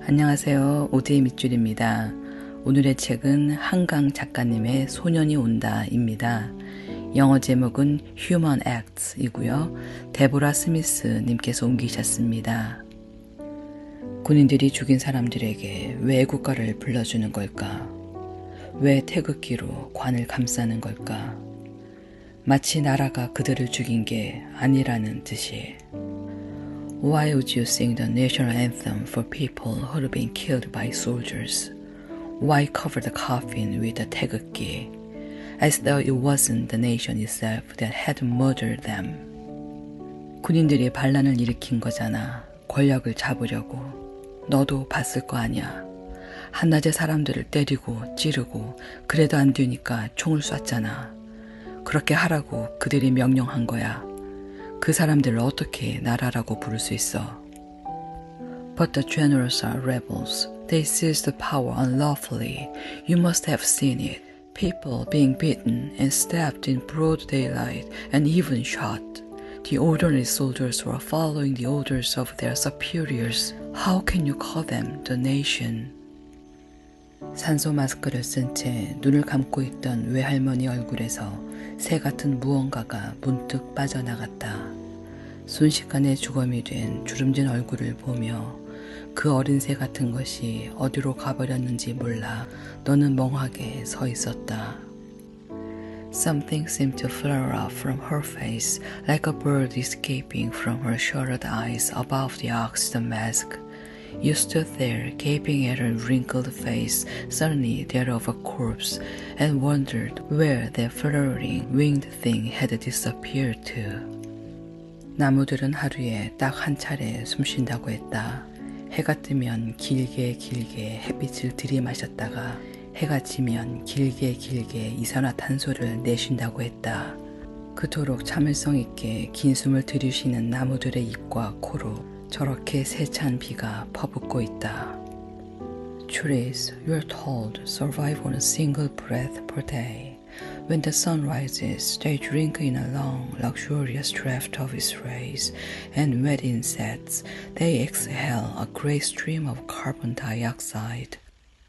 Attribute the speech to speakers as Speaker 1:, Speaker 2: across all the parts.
Speaker 1: 안녕하세요. 오드의 밑줄입니다. 오늘의 책은 한강 작가님의 소년이 온다입니다. 영어 제목은 Human Acts이고요. 데보라 스미스 님께서 옮기셨습니다. 군인들이 죽인 사람들에게 왜 국가를 불러주는 걸까? 왜 태극기로 관을 감싸는 걸까? 마치 나라가 그들을 죽인 게 아니라는 듯이. Why would you sing the national anthem for people who had been killed by soldiers? Why cover the coffin with a 태극기, as though it wasn't the nation itself that had murdered them? 군인들이 반란을 일으킨 거잖아. 권력을 잡으려고. 너도 봤을 거 아니야. 한낮에 사람들을 때리고 찌르고 그래도 안 되니까 총을 쐈잖아. 그렇게 하라고 그들이 명령한 거야. 그 사람들을 어떻게 나라라고 부를 수 있어? But the generals are rebels. They seized the power unlawfully. You must have seen it. People being beaten and stabbed in broad daylight and even shot. The orderly soldiers were following the orders of their superiors. How can you call them the nation? 산소 마스크를 쓴 채 눈을 감고 있던 외할머니 얼굴에서 새 같은 무언가가 문득 빠져나갔다. 순식간에 주검이 된 주름진 얼굴을 보며 그 어린 새 같은 것이 어디로 가버렸는지 몰라 너는 멍하게 서 있었다. Something seemed to flare up from her face like a bird escaping from her shuttered eyes above the oxygen mask. You stood there, gaping at her wrinkled face, suddenly that of a corpse, and wondered where that fluttering winged thing had disappeared to. 나무들은 하루에 딱 한 차례 숨쉰다고 했다. 해가 뜨면 길게 햇빛을 들이마셨다가 해가 지면 길게 이산화탄소를 내쉰다고 했다. 그토록 참을성 있게 긴 숨을 들이쉬는 나무들의 입과 코로 저렇게 세찬 비가 퍼붓고 있다. Trees, you're told, survive on a single breath per day. When the sun rises, they drink in a long, luxurious draught of its rays, and when it sets, they exhale a great stream of carbon dioxide.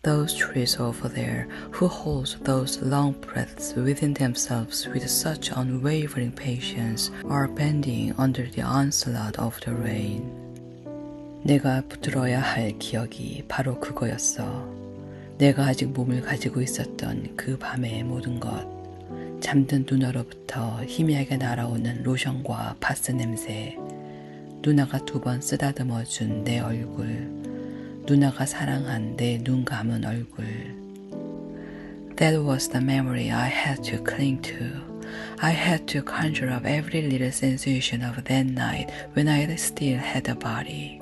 Speaker 1: Those trees over there, who hold those long breaths within themselves with such unwavering patience, are bending under the onslaught of the rain. 내가 붙들어야 할 기억이 바로 그거였어. 내가 아직 몸을 가지고 있었던 그 밤의 모든 것. 잠든 누나로부터 희미하게 날아오는 로션과 바스 냄새. 누나가 2번 쓰다듬어준 내 얼굴. 누나가 사랑한 내 눈 감은 얼굴. That was the memory I had to cling to. I had to conjure up every little sensation of that night when I still had a body.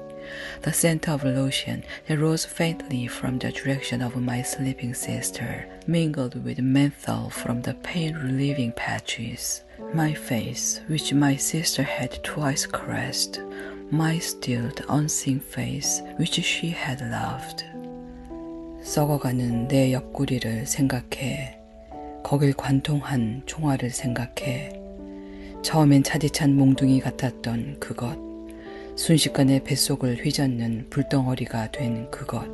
Speaker 1: The scent of lotion that rose faintly from the direction of my sleeping sister, mingled with menthol from the pain-relieving patches. My face, which my sister had twice caressed, my stilled, unseen face, which she had loved. 썩어가는 내 옆구리를 생각해. 거길 관통한 총알을 생각해. 처음엔 차디찬 몽둥이 같았던 그것. 순식간에 뱃속을 휘젓는 불덩어리가 된 그것.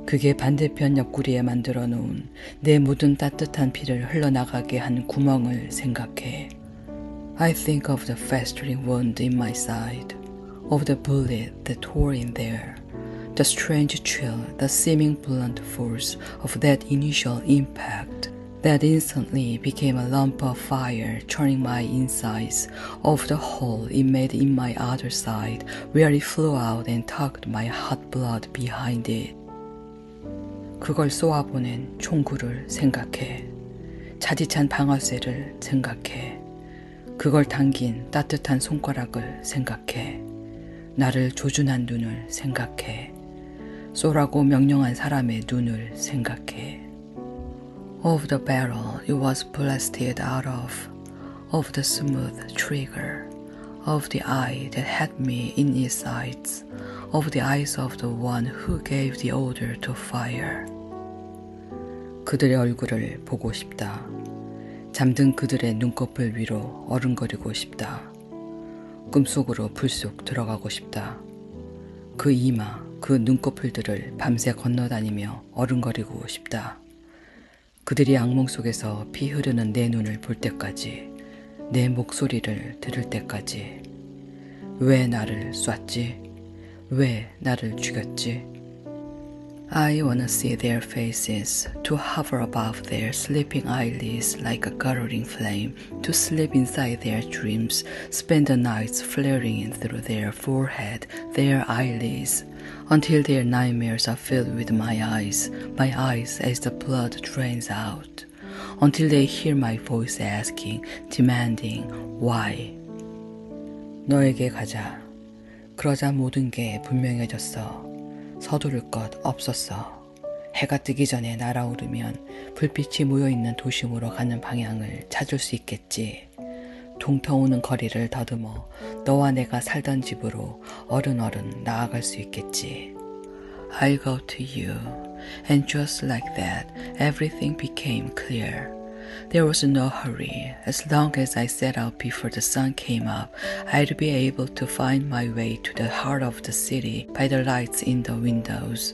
Speaker 1: 그게 반대편 옆구리에 만들어 놓은 내 묻은 따뜻한 피를 흘러나가게 한 구멍을 생각해. I think of the festering wound in my side, of the bullet that tore in there, the strange chill, the seeming blunt force of that initial impact. That instantly became a lump of fire churning my insides, of the hole it made in my other side, where it flew out and tugged my hot blood behind it. 그걸 쏘아보낸 총구를 생각해. 차디찬 방아쇠를 생각해. 그걸 당긴 따뜻한 손가락을 생각해. 나를 조준한 눈을 생각해. 쏘라고 명령한 사람의 눈을 생각해. Of the barrel it was blasted out of the smooth trigger, of the eye that had me in its sights, of the eyes of the one who gave the order to fire. 그들의 얼굴을 보고 싶다. 잠든 그들의 눈꺼풀 위로 어른거리고 싶다. 꿈속으로 불쑥 들어가고 싶다. 그 이마, 그 눈꺼풀들을 밤새 건너다니며 어른거리고 싶다. 그들이 악몽 속에서 피 흐르는 내 눈을 볼 때까지, 내 목소리를 들을 때까지. 왜 나를 쐈지? 왜 나를 죽였지? I wanna see their faces, to hover above their sleeping eyelids like a guttering flame, to sleep inside their dreams, spend the nights flaring through their forehead, their eyelids, until their nightmares are filled with my eyes as the blood drains out, until they hear my voice asking, demanding, why? 너에게 가자. 그러자 모든 게 분명해졌어. 서두를 것 없었어. 해가 뜨기 전에 날아오르면 불빛이 모여있는 도심으로 가는 방향을 찾을 수 있겠지. 동터오는 거리를 더듬어 너와 내가 살던 집으로 어른어른 나아갈 수 있겠지. I go to you, and just like that, everything became clear. There was no hurry. As long as I set out before the sun came up, I'd be able to find my way to the heart of the city by the lights in the windows.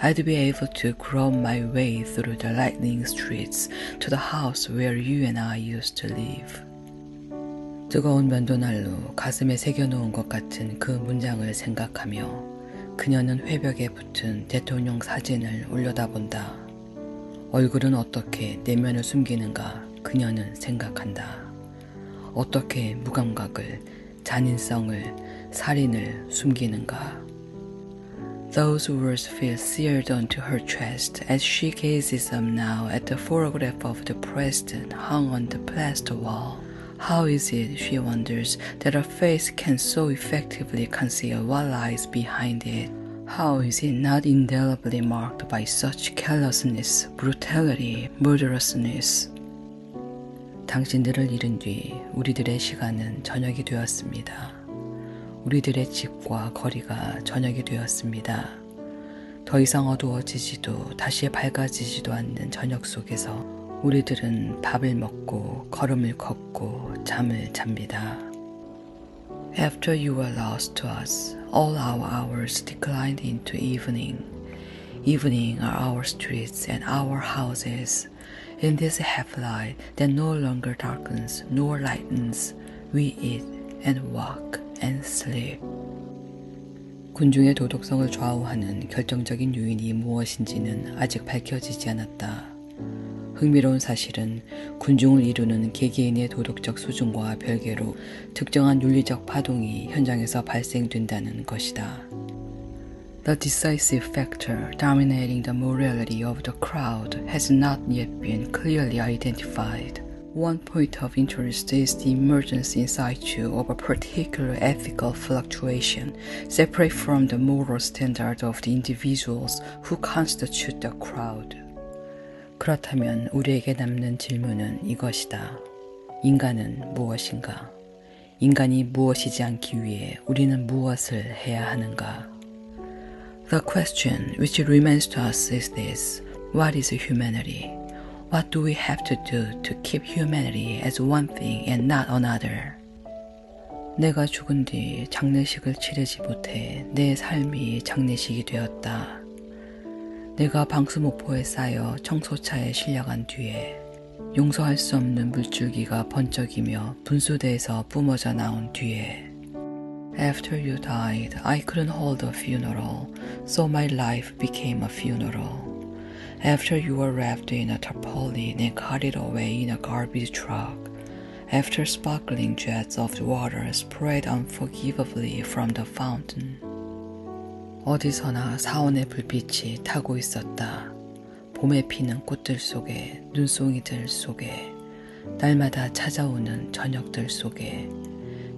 Speaker 1: I'd be able to grope my way through the lightning streets to the house where you and I used to live. 뜨거운 면도날로 가슴에 새겨놓은 것 같은 그 문장을 생각하며 그녀는 회벽에 붙은 대통령 사진을 올려다본다. 얼굴은 어떻게 내면을 숨기는가 그녀는 생각한다. 어떻게 무감각을, 잔인성을, 살인을 숨기는가. Those words feel seared onto her chest as she gazes up now at the photograph of the president hung on the plaster wall. How is it, she wonders, that a face can so effectively conceal what lies behind it? How is it not indelibly marked by such callousness, brutality, murderousness? 당신들을 잃은 뒤 우리들의 시간은 저녁이 되었습니다. 우리들의 집과 거리가 저녁이 되었습니다. 더 이상 어두워지지도 다시 밝아지지도 않는 저녁 속에서 우리들은 밥을 먹고 걸음을 걷고 잠을 잡니다. After you were lost to us, all our hours declined into evening. Evening are our streets and our houses. In this half-light that no longer darkens nor lightens, we eat and walk and sleep. 군중의 도덕성을 좌우하는 결정적인 요인이 무엇인지는 아직 밝혀지지 않았다. 흥미로운 사실은 군중을 이루는 개개인의 도덕적 수준과 별개로 특정한 윤리적 파동이 현장에서 발생된다는 것이다. The decisive factor dominating the morality of the crowd has not yet been clearly identified. One point of interest is the emergence in situ of a particular ethical fluctuation, separate from the moral standard of the individuals who constitute the crowd. 그렇다면 우리에게 남는 질문은 이것이다. 인간은 무엇인가? 인간이 무엇이지 않기 위해 우리는 무엇을 해야 하는가? The question which remains to us is this. What is humanity? What do we have to do to keep humanity as one thing and not another? 내가 죽은 뒤 장례식을 치르지 못해 내 삶이 장례식이 되었다. 내가 방수모포에 쌓여 청소차에 실려간 뒤에 용서할 수 없는 물줄기가 번쩍이며 분수대에서 뿜어져 나온 뒤에 After you died, I couldn't hold a funeral, so my life became a funeral. After you were wrapped in a tarpaulin and carried away in a garbage truck, after sparkling jets of water sprayed unforgivably from the fountain. 어디서나 사원의 불빛이 타고 있었다. 봄에 피는 꽃들 속에, 눈송이들 속에, 날마다 찾아오는 저녁들 속에,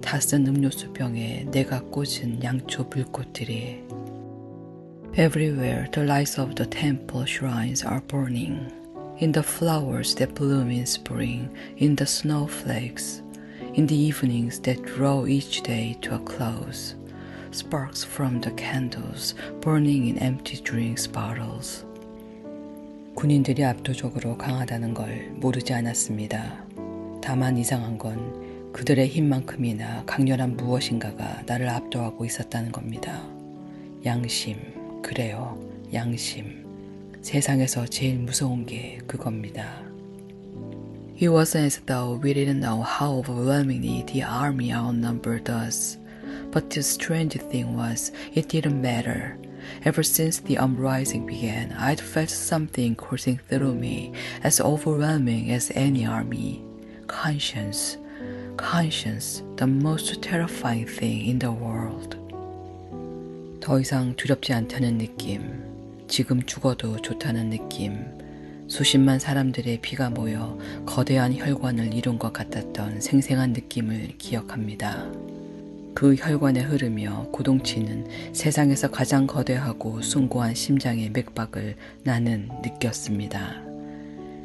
Speaker 1: 다 쓴 음료수 병에 내가 꽂은 양초 불꽃들이 Everywhere the lights of the temple shrines are burning. In the flowers that bloom in spring, in the snowflakes, in the evenings that draw each day to a close. Sparks from the candles burning in empty drinks bottles. 군인들이 압도적으로 강하다는 걸 모르지 않았습니다. 다만 이상한 건 그들의 힘만큼이나 강렬한 무엇인가가 나를 압도하고 있었다는 겁니다. 양심, 그래요. 양심. 세상에서 제일 무서운 게 그겁니다. It wasn't as though we didn't know how overwhelmingly the army outnumbered us. But the strange thing was, it didn't matter. Ever since the uprising began, I'd felt something coursing through me, as overwhelming as any army. Conscience. Conscience, the most terrifying thing in the world. 더 이상 두렵지 않다는 느낌. 지금 죽어도 좋다는 느낌. 수십만 사람들의 피가 모여 거대한 혈관을 이룬 것 같았던 생생한 느낌을 기억합니다. 그 혈관에 흐르며 고동치는 세상에서 가장 거대하고 숭고한 심장의 맥박을 나는 느꼈습니다.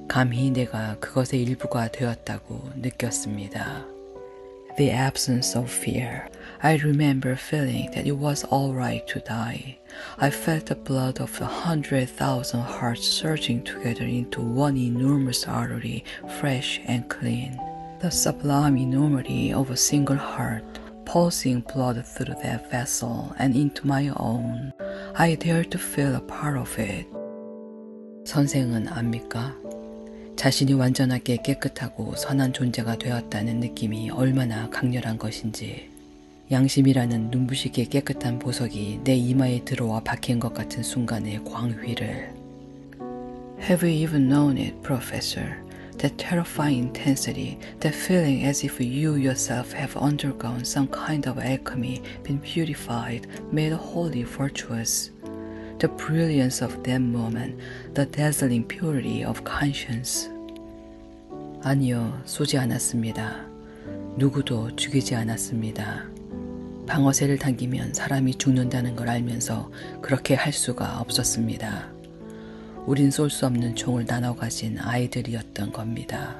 Speaker 1: 감히 내가 그것의 일부가 되었다고 느꼈습니다. The absence of fear. I remember feeling that it was all right to die. I felt the blood of 100,000 hearts surging together into one enormous artery, fresh and clean. The sublime enormity of a single heart, pulsing blood through that vessel and into my own. I dared to feel a part of it. 선생은 압니까? 자신이 완전하게 깨끗하고 선한 존재가 되었다는 느낌이 얼마나 강렬한 것인지, 양심이라는 눈부시게 깨끗한 보석이 내 이마에 들어와 박힌 것 같은 순간의 광휘를. Have you even known it, Professor? That terrifying intensity, that feeling as if you yourself have undergone some kind of alchemy, been purified, made wholly virtuous. The brilliance of that moment, the dazzling purity of conscience. 아니요, 쏘지 않았습니다. 누구도 죽이지 않았습니다. 방어쇠를 당기면 사람이 죽는다는 걸 알면서 그렇게 할 수가 없었습니다. 우린 쏠 수 없는 총을 나눠 가진 아이들이었던 겁니다.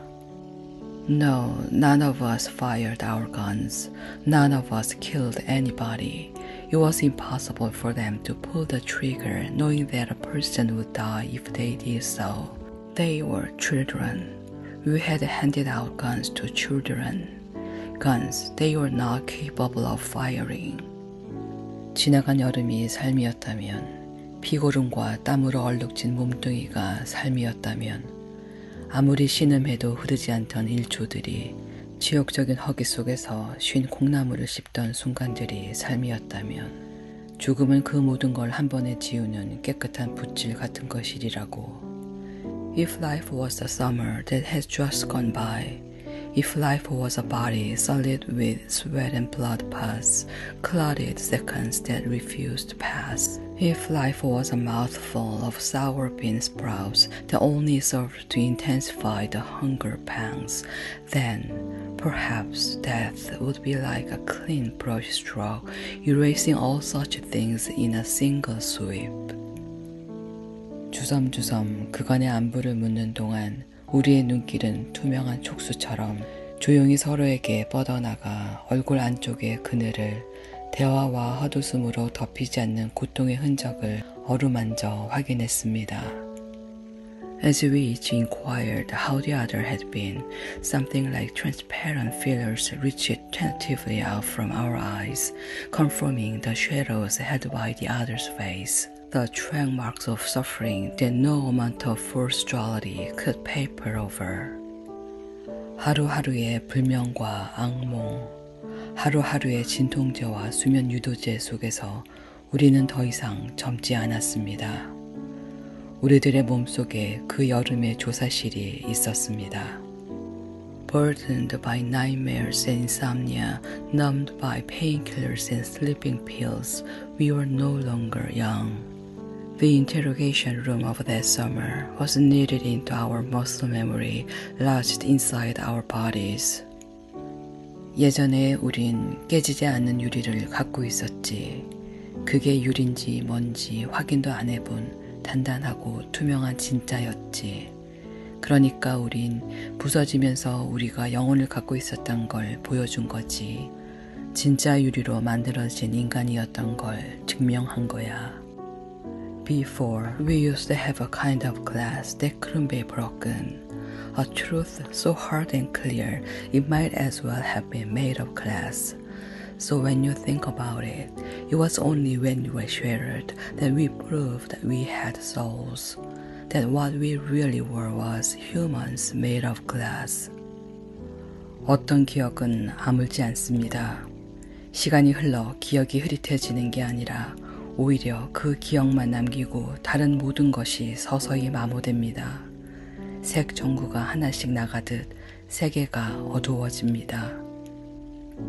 Speaker 1: No, none of us fired our guns. None of us killed anybody. It was impossible for them to pull the trigger knowing that a person would die if they did so. They were children. We had handed out guns to children. Guns they were not capable of firing. 지나간 여름이 삶이었다면, 피고름과 땀으로 얼룩진 몸뚱이가 삶이었다면, 아무리 신음해도 흐르지 않던 일조들이 지옥적인 허기 속에서 쉰 콩나물을 씹던 순간들이 삶이었다면, 죽음은 그 모든 걸 한 번에 지우는 깨끗한 붓질 같은 것이리라고. If life was the summer that has just gone by, if life was a body sullied with sweat and blood pus, clotted seconds that refused to pass, if life was a mouthful of sour bean sprouts that only served to intensify the hunger pangs, then perhaps death would be like a clean brush stroke, erasing all such things in a single sweep. 주섬주섬 그간의 안부를 묻는 동안 우리의 눈길은 투명한 촉수처럼 조용히 서로에게 뻗어나가 얼굴 안쪽의 그늘을 대화와 헛웃음으로 덮이지 않는 고통의 흔적을 어루만져 확인했습니다. As we each inquired how the other had been, something like transparent feelers reached tentatively out from our eyes, confirming the shadows held by the other's face. The track marks of suffering that no amount of forced duality could paper over. 하루하루의 불명과 악몽, 하루하루의 진통제와 수면 유도제 속에서 우리는 더 이상 젊지 않았습니다. 우리들의 몸속에 그 여름의 조사실이 있었습니다. Burdened by nightmares and insomnia, numbed by painkillers and sleeping pills, we were no longer young. The interrogation room of that summer was knitted into our muscle memory, lodged inside our bodies. 예전에 우린 깨지지 않는 유리를 갖고 있었지. 그게 유리인지 뭔지 확인도 안 해본 단단하고 투명한 진짜였지. 그러니까 우린 부서지면서 우리가 영혼을 갖고 있었던 걸 보여준 거지. 진짜 유리로 만들어진 인간이었던 걸 증명한 거야. Before, we used to have a kind of glass that couldn't be broken. A truth so hard and clear, it might as well have been made of glass. So when you think about it, it was only when we were shattered that we proved that we had souls, that what we really were was humans made of glass. 어떤 기억은 아물지 않습니다. 시간이 흘러 기억이 흐릿해지는 게 아니라 오히려 그 기억만 남기고 다른 모든 것이 서서히 마모됩니다. 색 전구가 하나씩 나가듯 세계가 어두워집니다.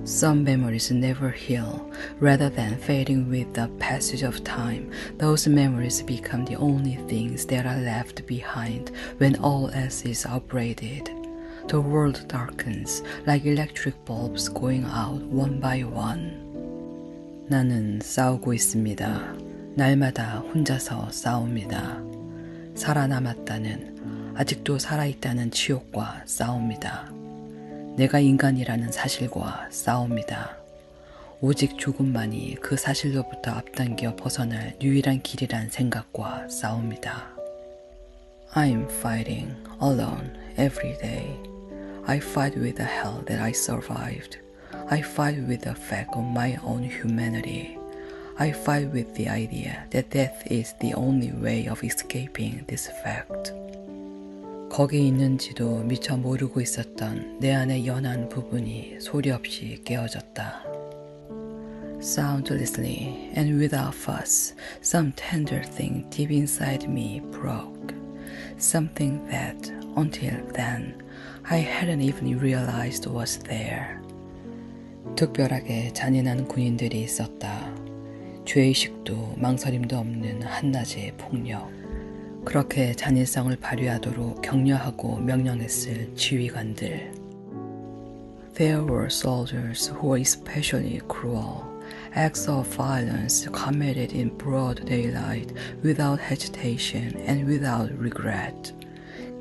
Speaker 1: Some memories never heal. Rather than fading with the passage of time, those memories become the only things that are left behind when all else is upbraided. The world darkens like electric bulbs going out one by one. 나는 싸우고 있습니다. 날마다 혼자서 싸웁니다. 살아남았다는, 아직도 살아있다는 치욕과 싸웁니다. 내가 인간이라는 사실과 싸웁니다. 오직 조금만이 그 사실로부터 앞당겨 벗어날 유일한 길이란 생각과 싸웁니다. I'm fighting alone every day. I fight with the hell that I survived. I fight with the fact of my own humanity. I fight with the idea that death is the only way of escaping this fact. 거기 있는지도 미처 모르고 있었던 내 안의 연한 부분이 소리 없이 깨어졌다. Soundlessly and without fuss, some tender thing deep inside me broke. Something that, until then, I hadn't even realized was there. 특별하게 잔인한 군인들이 있었다. 죄의식도 망설임도 없는 한낮의 폭력. 그렇게 잔인성을 발휘하도록 격려하고 명령했을 지휘관들. There were soldiers who were especially cruel. Acts of violence committed in broad daylight without hesitation and without regret.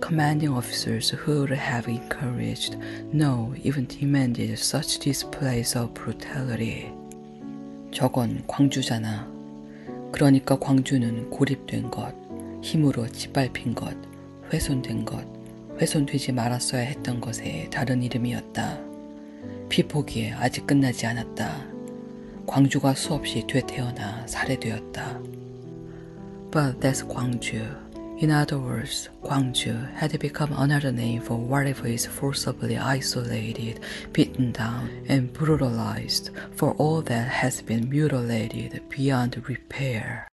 Speaker 1: Commanding officers who would have encouraged, no, even demanded such displays of brutality. 저건 광주잖아. 그러니까 광주는 고립된 것, 힘으로 짓밟힌 것, 훼손된 것, 훼손되지 말았어야 했던 것의 다른 이름이었다. 피포기에 아직 끝나지 않았다. 광주가 수없이 되태어나 살해되었다. But that's 광주. In other words, 광주 had become another name for whatever is forcibly isolated, beaten down, and brutalized, for all that has been mutilated beyond repair.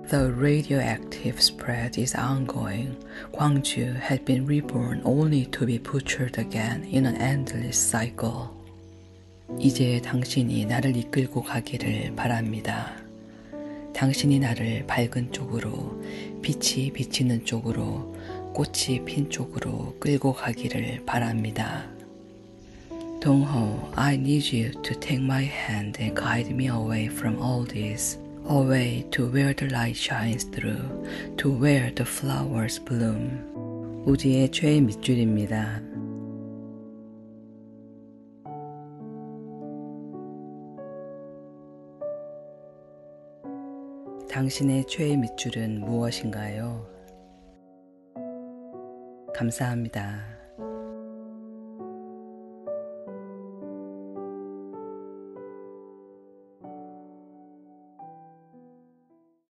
Speaker 1: The radioactive spread is ongoing. Gwangju had been reborn only to be butchered again in an endless cycle. 이제 당신이 나를 이끌고 가기를 바랍니다. 당신이 나를 밝은 쪽으로, 빛이 비치는 쪽으로, 꽃이 핀 쪽으로 끌고 가기를 바랍니다. 동호, I need you to take my hand and guide me away from all this. Away to where the light shines through, to where the flowers bloom. 우지의 최애 밑줄입니다. 당신의 최애 밑줄은 무엇인가요? 감사합니다.